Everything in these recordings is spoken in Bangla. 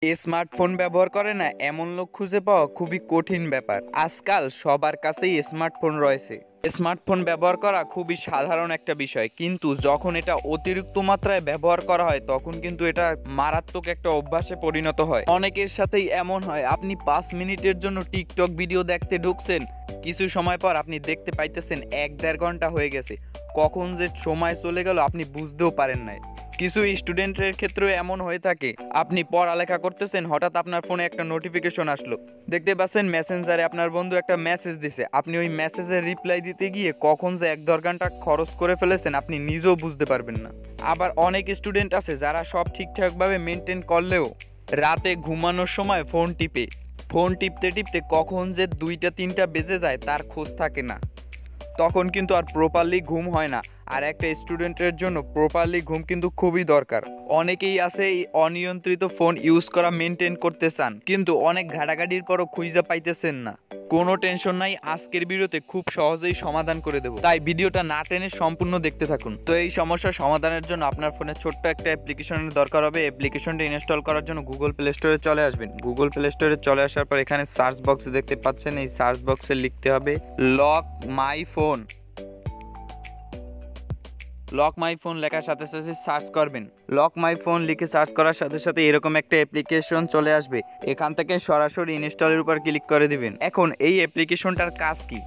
স্মার্টফোন ব্যবহার করে না এমন লোক খুঁজে পাওয়া খুবই কঠিন ব্যাপার। আজকাল সবার কাছেই স্মার্টফোন রয়েছে। স্মার্টফোন ব্যবহার করা খুবই সাধারণ একটা বিষয়, কিন্তু যখন এটা অতিরিক্ত মাত্রায় ব্যবহার করা হয় তখন কিন্তু এটা মারাত্মক একটা অভ্যাসে পরিণত হয়। অনেকের সাথেই এমন হয়, আপনি 5 মিনিটের জন্য টিকটক ভিডিও দেখতে ঢুকছেন, কিছু সময় পর আপনি দেখতে পাইতেছেন 1-1.5 ঘন্টা হয়ে গেছে। কখন যে সময় চলে গেল আপনি বুঝতেও পারেন নাই। কিছু স্টুডেন্টের ক্ষেত্রেও এমন হয়ে থাকে, আপনি পড়ালেখা করতেছেন, হঠাৎ আপনার ফোনে একটা নোটিফিকেশন আসলো, দেখতে পাচ্ছেন মেসেঞ্জারে আপনার বন্ধু একটা মেসেজ দিছে, আপনি ওই মেসেজের রিপ্লাই দিতে গিয়ে কখন যে 1-1.5 ঘন্টা খরচ করে ফেলেছেন আপনি নিজেও বুঝতে পারবেন না। আবার অনেক স্টুডেন্ট আছে যারা সব ঠিকঠাকভাবে মেনটেন করলেও রাতে ঘুমানোর সময় ফোন টিপতে টিপতে কখন যে 2টা 3টা বেজে যায় তার খোঁজ থাকে না। তখন কিন্তু আর প্রপারলি ঘুম হয় না। আর একটা স্টুডেন্টের জন্য প্রপারলি ঘুম কিন্তু খুবই দরকার। অনেকেই আছে এই অনিয়ন্ত্রিত ফোন ইউজ করা মেনটেন করতে চান, কিন্তু অনেক ঘাটাঘাটির পরও খুঁজে পাইতেছেন না। কোনো টেনশন নাই, আজকের ভিডিওতে খুব সহজেই সমাধান করে দেবো, তাই ভিডিওটা না টেনে সম্পূর্ণ দেখতে থাকুন। তো এই সমস্যার সমাধানের জন্য আপনার ফোনে ছোট্ট একটা অ্যাপ্লিকেশনের দরকার হবে। অ্যাপ্লিকেশনটা ইনস্টল করার জন্য গুগল প্লে স্টোরে চলে আসবেন। গুগল প্লে স্টোরে চলে আসার পর এখানে সার্চ বক্সে দেখতে পাচ্ছেন, এই সার্চ বক্সে লিখতে হবে lock my phone. Lock my phone লেখার সাথে সাথে সার্চ করবেন। লক মাই ফোন লিখে সার্চ করার সাথে সাথে এরকম একটা অ্যাপ্লিকেশন চলে আসবে। এখান থেকে সরাসরি ইনস্টলের উপর ক্লিক করে দিবেন। এখন এই অ্যাপ্লিকেশনটার কাজ কি?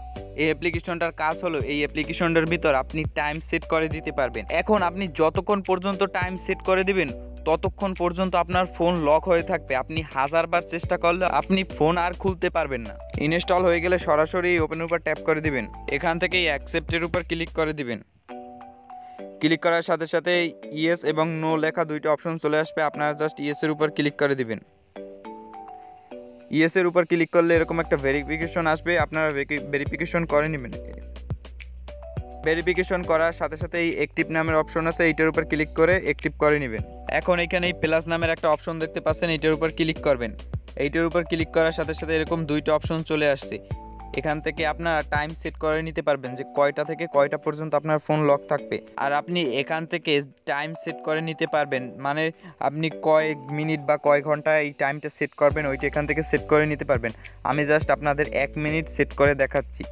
এই অ্যাপ্লিকেশনটার কাজ হলো, এই অ্যাপ্লিকেশনটার ভিতর আপনি টাইম সেট করে দিতে পারবেন। এখন আপনি যতক্ষণ পর্যন্ত টাইম সেট করে দিবেন ততক্ষণ পর্যন্ত আপনার ফোন লক হয়ে থাকবে। আপনি 1000বার চেষ্টা করলে আপনি ফোন আর খুলতে পারবেন না। ইনস্টল হয়ে গেলে সরাসরি ওপেনের উপর ট্যাপ করে দিবেন। এখান থেকে অ্যাকসেপ্টের উপর ক্লিক করে দিবেন। ক্লিক করার সাথে সাথে ইয়েস এবং নো লেখা দুইটা অপশন চলে আসবে। আপনারা জাস্ট ইয়েসের উপর ক্লিক করে দিবেন। ইয়েসের উপর ক্লিক করলে এরকম একটা ভেরিফিকেশন আসবে, আপনারা ভেরিফিকেশন করে নেবেন। ভেরিফিকেশন করার সাথে সাথে এই অ্যাক্টিভ নামের অপশন আছে, এইটার উপর ক্লিক করে অ্যাক্টিভ করে নেবেন। এখন এখানে এই প্লাস নামের একটা অপশন দেখতে পাচ্ছেন, এইটার উপর ক্লিক করবেন। এইটার উপর ক্লিক করার সাথে সাথে এরকম দুইটা অপশন চলে আসছে। এখান থেকে আপনারা টাইম সেট করে নিতে পারবেন যে কয়টা থেকে কয়টা পর্যন্ত আপনার ফোন লক থাকবে। আর আপনি এখান থেকে টাইম সেট করে নিতে পারবেন, মানে আপনি কয় মিনিট বা কয় ঘন্টা এই টাইমটা সেট করবেন ওইটা এখান থেকে সেট করে নিতে পারবেন। আমি জাস্ট আপনাদের 1 মিনিট সেট করে দেখাচ্ছি।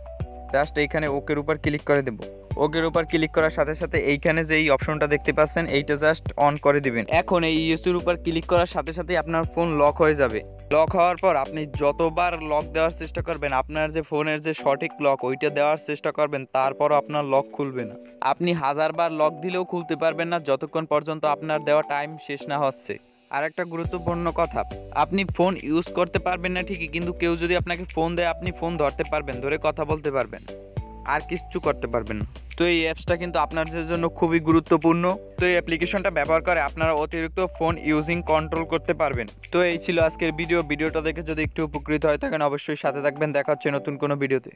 জাস্ট এইখানে ওকের উপর ক্লিক করে দেব। ওকের উপর ক্লিক করার সাথে সাথে এইখানে যে এই অপশনটা দেখতে পাচ্ছেন এইটা জাস্ট অন করে দিবেন। এখন এই ইউএসের উপর ক্লিক করার সাথে সাথে আপনার ফোন লক হয়ে যাবে। লক হওয়ার পর আপনি যতবার লক দেওয়ার চেষ্টা করবেন, আপনার যে ফোনের যে সঠিক লক ওইটা দেওয়ার চেষ্টা করবেন, তারপরও আপনার লক খুলবে না। আপনি 1000বার লক দিলেও খুলতে পারবেন না যতক্ষণ পর্যন্ত আপনার দেওয়া টাইম শেষ না হচ্ছে। আর একটা গুরুত্বপূর্ণ কথা, আপনি ফোন ইউজ করতে পারবেন না ঠিকই, কিন্তু কেউ যদি আপনাকে ফোন দেয় আপনি ফোন ধরতে পারবেন, ধরে কথা বলতে পারবেন, আর কিচ্ছু করতে পারবেন না। তো এই অ্যাপসটা কিন্তু আপনাদের জন্য খুবই গুরুত্বপূর্ণ। তো এই অ্যাপ্লিকেশনটা ব্যবহার করে আপনারা অতিরিক্ত ফোন ইউজিং কন্ট্রোল করতে পারবেন। তো এই ছিল আজকের ভিডিওটা দেখে যদি একটু উপকৃত হয় থাকেন অবশ্যই সাথে থাকবেন। দেখা হচ্ছে নতুন কোনো ভিডিওতে।